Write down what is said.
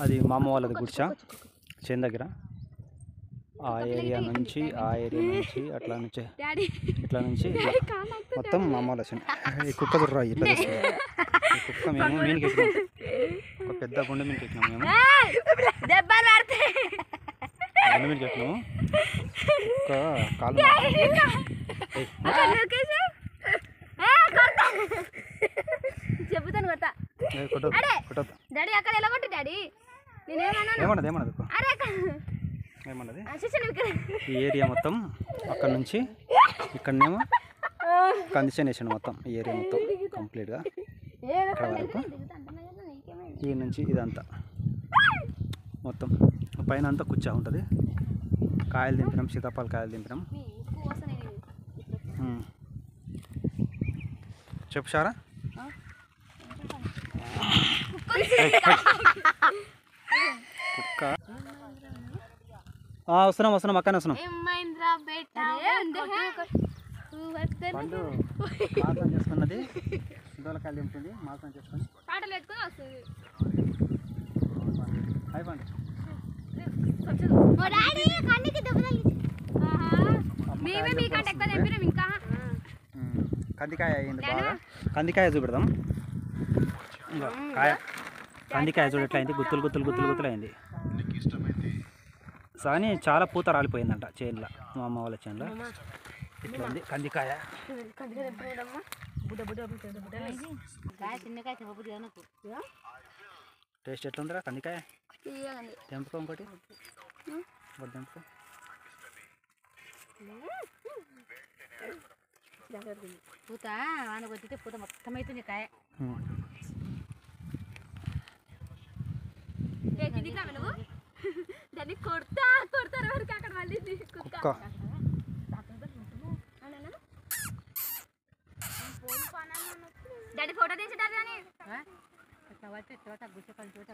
అది మా అమ్మ వాళ్ళది గుడిస చేను దగ్గర. ఆ ఏరియా నుంచి అట్లా నుంచి ఇట్లా నుంచి మొత్తం మా అమ్మ వాళ్ళ చేను. ఈ కుక్క దుర్రా ఇట్లా తెస్తుంది. ఈ కుక్క మేము మీనికి ఎక్కినాం, ఒక పెద్ద గుండె మీనికి ఎక్కినాం. మేము గుండె మీనికి ఎక్కినాము. ఒక కాలు చెబుతాను కొడతా. డాడీ అక్కడ ఎలా కొట్టి డాడీ ఏమన్నది ఈ ఏరియా మొత్తం అక్కడ నుంచి ఇక్కడనేమో కందిషన్ వేసాను. మొత్తం ఈ ఏరియా మొత్తం కంప్లీట్గా ఇక్కడ వరకు, ఈ నుంచి ఇదంతా మొత్తం పైన అంతా కుచ్చా ఉంటుంది. కాయలు దింపినాం, సీతాఫల కాయలు దింపినాం. చెప్పు సారా. కుక్క వస్తున్నాం అక్కనే వస్తున్నాం. పండు మాసం చేసుకున్నది, దోలకాయలు దింపుతుంది. మాసం చేసుకుని హాయ్ పండు. కందికాయ అయింది బాగా. కందికాయ చూపెడదాం. కందికాయ చూడ ఎట్లా అయింది, గుత్తులు అయింది. కానీ చాలా పూత రాలిపోయిందంట చేనులో, మా అమ్మ వాళ్ళ చేనులో. ఇట్లా ఉంది కందికాయ. టేస్ట్ ఎట్లా ఉందిరా కందికాయ? తెంపుకో ఇంకోటి, తెంపుకో. పూత వాన కొట్టితే పూత మొత్తం అవుతుంది కాయ. దాన్ని కొడతారు వరకు అక్కడ మళ్ళీ కుక్క. డాడీ ఫోటో తీసేటారు కానీ గుర్తుపడి చోట